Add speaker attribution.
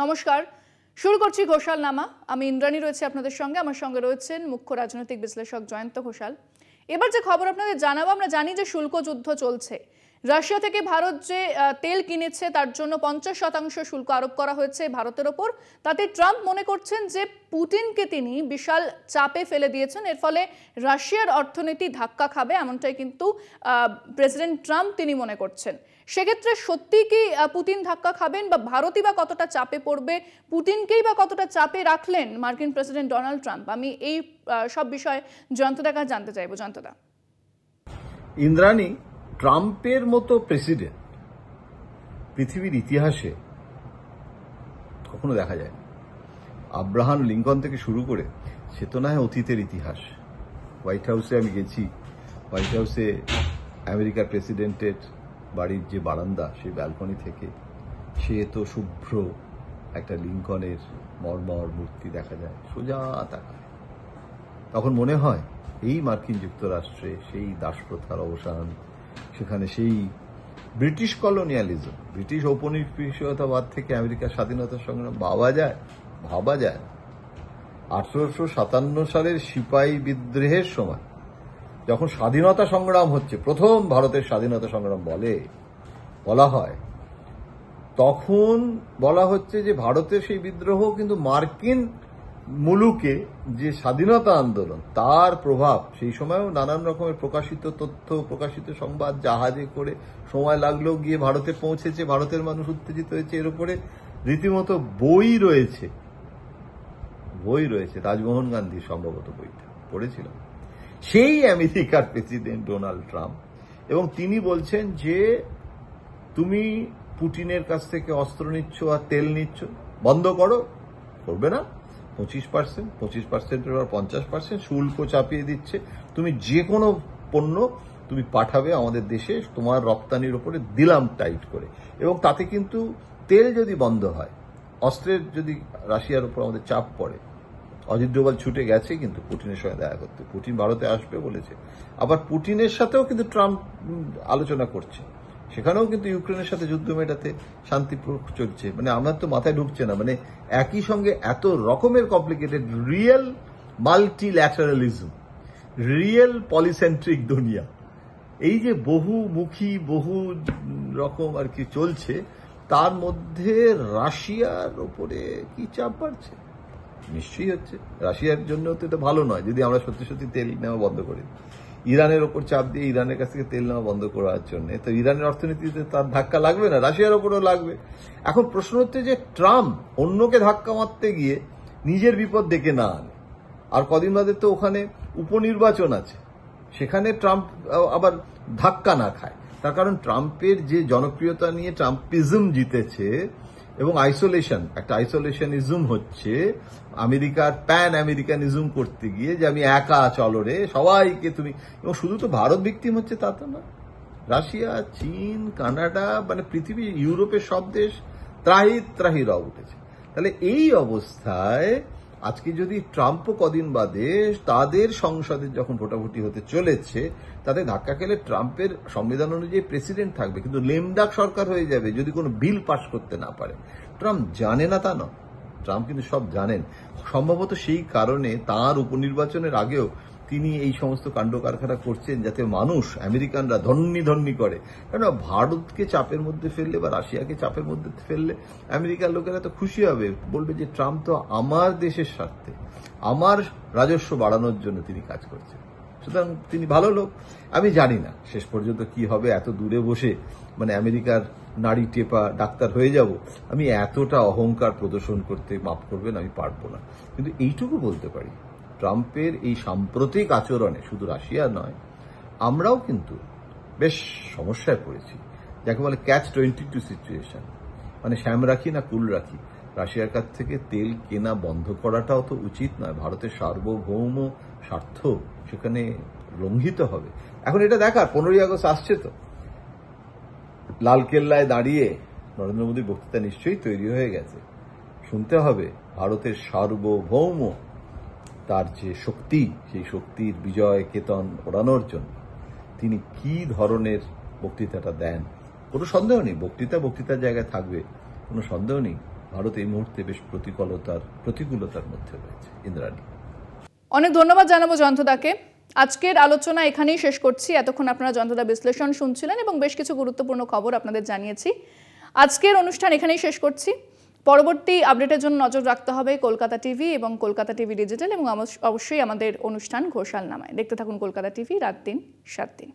Speaker 1: নমস্কার, শুরু করছি ঘোষাল নামা। আমি ইন্দ্রাণী রয়েছে আপনাদের সঙ্গে। আমার সঙ্গে রয়েছেন মুখ্য রাজনৈতিক বিশ্লেষক জয়ন্ত ঘোষাল। এবার যে খবর আপনাদের জানাবো, আমরা জানি যে শুল্ক যুদ্ধ চলছে। রাশিয়া থেকে ভারত যে তেল কিনেছে তার জন্য 50% শুল্ক আরোপ করা হয়েছে ভারতের ওপর। তাতে ট্রাম্প মনে করছেন যে পুতিনকে তিনি বিশাল চাপে ফেলে দিয়েছেন, এর ফলে রাশিয়ার অর্থনীতি ধাক্কা খাবে, এমনটাই কিন্তু প্রেসিডেন্ট ট্রাম্প তিনি মনে করছেন। সেক্ষেত্রে সত্যি কি পুতিন ধাক্কা খাবেন, বা ভারতই বা কতটা চাপে পড়বে, পুতিনকেই বা কতটা চাপে রাখলেন মার্কিন প্রেসিডেন্ট ডোনাল্ড ট্রাম্প? আমি এই সব বিষয়ে জয়ন্তদার কাছে জানতে চাইবো। জয়ন্তদা।
Speaker 2: ইন্দ্রাণী, ট্রাম্পের মতো প্রেসিডেন্ট পৃথিবীর ইতিহাসে কখনো দেখা যায় না। আব্রাহাম লিঙ্কন থেকে শুরু করে সে তো না হয় অতীতের ইতিহাস। হোয়াইট হাউসে আমি গেছি, হোয়াইট হাউসে আমেরিকার প্রেসিডেন্টের বাড়ির যে বারান্দা, সেই ব্যালকনি থেকে সে তো শুভ্র একটা লিঙ্কনের মর্মর মূর্তি দেখা যায়, সোজা তাকায়। তখন মনে হয় এই মার্কিন যুক্তরাষ্ট্রে সেই দাসপ্রথার অবসান, সেখানে সেই ব্রিটিশ কলোনিয়ালিজম, ব্রিটিশ ঔপনিবেশিকতাবাদ থেকে আমেরিকার স্বাধীনতা সংগ্রাম ভাবা যায়। 1857 সালের সিপাহী বিদ্রোহের সময় যখন স্বাধীনতা সংগ্রাম হচ্ছে, প্রথম ভারতের স্বাধীনতা সংগ্রাম বলা হয়, তখন বলা হচ্ছে যে ভারতের সেই বিদ্রোহ কিন্তু মার্কিন মুলুকে যে স্বাধীনতা আন্দোলন, তার প্রভাব সেই সময়ও নানান রকমের প্রকাশিত তথ্য, প্রকাশিত সংবাদ জাহাজে করে সময় লাগলেও গিয়ে ভারতে পৌঁছেছে, ভারতের মানুষ উত্তেজিত হয়েছে। এর উপরে রীতিমতো বই রয়েছে। রাজমোহন গান্ধী সম্ভবত বইটা পড়েছিলাম। সেই আমেরিকার প্রেসিডেন্ট ডোনাল্ড ট্রাম্প, এবং তিনি বলছেন যে তুমি পুতিনের কাছ থেকে অস্ত্র নিচ্ছ আর তেল নিচ্ছ, বন্ধ করো। করবে না। 25%, 50% শুল্ক চাপিয়ে দিচ্ছে। তুমি যে কোনো পণ্য তুমি পাঠাবে আমাদের দেশে, তোমার রপ্তানির উপরে দিলাম টাইট করে। এবং তাতে কিন্তু তেল যদি বন্ধ হয়, অস্ত্রের যদি রাশিয়ার উপর আমাদের চাপ পড়ে, অজিত ডোভাল ছুটে গেছে কিন্তু পুতিনের সঙ্গে দেখা করতে। পুতিন ভারতে আসবে বলেছে। আবার পুতিনের সাথেও কিন্তু ট্রাম্প আলোচনা করছে। সেখানেও কিন্তু ইউক্রেনের সাথে যুদ্ধ মেটাতে শান্তি চলছে। মানে আমার তো মাথায় ঢুকছে না, মানে একই সঙ্গে এত রকমের কমপ্লিকেটেড, রিয়েল মাল্টিল্যাটারালিজম, রিয়েল পলিসেন্ট্রিক দুনিয়া, এই যে বহুমুখী বহু রকম আর কি চলছে, তার মধ্যে রাশিয়ার উপরে কি চাপ বাড়ছে? নিশ্চয়ই হচ্ছে। রাশিয়ার জন্য তো এটা ভালো নয় যদি আমরা সত্যি সত্যি তেল নেওয়া বন্ধ করি। ইরানের ওপর চাপ দিয়ে ইরানের কাছ থেকে তেল নেওয়া বন্ধ করার জন্য তো ইরানের অর্থনীতিতে তার ধাক্কা লাগবে না, রাশিয়ার ওপরও লাগবে। এখন প্রশ্ন হচ্ছে যে ট্রাম্প অন্যকে ধাক্কা মারতে গিয়ে নিজের বিপদ ডেকে না আনে। আর কদিন বাদে তো ওখানে উপনির্বাচন আছে, সেখানে ট্রাম্প আবার ধাক্কা না খায়। তার কারণ ট্রাম্পের যে জনপ্রিয়তা নিয়ে ট্রাম্পিজম জিতেছে, এবং একটা আইসোলেশনিজম হচ্ছে আমেরিকার প্যান আমেরিকানিজম করতে গিয়ে, যে আমি একা চলো রে, সবাইকে তুমি। এবং শুধু তো ভারত ভিকটিম হচ্ছে তা তো না, রাশিয়া, চীন, কানাডা, মানে পৃথিবী, ইউরোপের সব দেশ ত্রাহি রব উঠেছে। তাহলে এই অবস্থায় আজকে যদি ট্রাম্পও কদিন বাদে তাদের সংসদের যখন ভোটাভুটি হতে চলেছে, তাদের ধাক্কা খেলে ট্রাম্পের সংবিধান অনুযায়ী প্রেসিডেন্ট থাকবে, কিন্তু লেমডাক সরকার হয়ে যাবে যদি কোনো বিল পাস করতে না পারে। ট্রাম্প জানে না তা নয়, ট্রাম্প কিন্তু সব জানেন। সম্ভবত সেই কারণে তার উপনির্বাচনের আগেও তিনি এই সমস্ত কাণ্ড কারখানা করছেন, যাতে মানুষ, আমেরিকানরা ধন্যি করে। কারণ ভারতকে চাপের মধ্যে ফেললে বা রাশিয়াকে চাপের মধ্যে ফেললে আমেরিকার লোকেরা তো খুশি হবে, বলবে যে ট্রাম্প তো আমার দেশের স্বার্থে, আমার রাজস্ব বাড়ানোর জন্য তিনি কাজ করছেন, সুতরাং তিনি ভালো লোক। আমি জানি না শেষ পর্যন্ত কি হবে। এত দূরে বসে মানে আমেরিকার নাড়ি টেপা ডাক্তার হয়ে যাব, আমি এতটা অহংকার প্রদর্শন করতে, মাফ করবেন, আমি পারবো না। কিন্তু এইটুকু বলতে পারি, ট্রাম্পের এই সাম্প্রতিক আচরণে শুধু রাশিয়া নয়, আমরাও কিন্তু বেশ সমস্যায় পড়েছি, যাকে বলে catch-22 সিচুয়েশন। মানে শ্যাম রাখি না কুল রাখি। রাশিয়ার কাছ থেকে তেল কেনা বন্ধ করাটাও তো উচিত নয়। ভারতের সার্বভৌম স্বার্থ সেখানে লঙ্ঘিত হবে। এখন এটা দেখার 15ই আগস্ট আসছে, তো লালকেল্লায় দাঁড়িয়ে নরেন্দ্র মোদীর বক্তৃতা নিশ্চয়ই তৈরি হয়ে গেছে। শুনতে হবে ভারতের সার্বভৌম তার যে শক্তি, সেই শক্তির বিজয় কেতন ওড়ানোর জন্য তিনি কি ধরনের বক্তৃতাটা দেন। কোনো সন্দেহ নেই বক্তৃতার জায়গায় থাকবে, কোনো সন্দেহ নেই ভারত এই মুহূর্তে বেশ প্রতিকূলতার মধ্যে রয়েছে। ইন্দ্রাণী,
Speaker 1: অনেক ধন্যবাদ জানাবো জয়ন্তদাকে। আজকের আলোচনা এখানেই শেষ করছি। এতক্ষণ আপনারা জয়ন্তদা বিশ্লেষণ শুনছিলেন এবং বেশ কিছু গুরুত্বপূর্ণ খবর আপনাদের জানিয়েছি। আজকের অনুষ্ঠান এখানেই শেষ করছি। পরবর্তী আপডেটের জন্য নজর রাখতে হবে কলকাতা টিভি এবং কলকাতা টিভি ডিজিটাল এবং অবশ্যই আমাদের অনুষ্ঠান ঘোষালনামায়। দেখতে থাকুন কলকাতা টিভি, রাত ৩, ৭ দিন।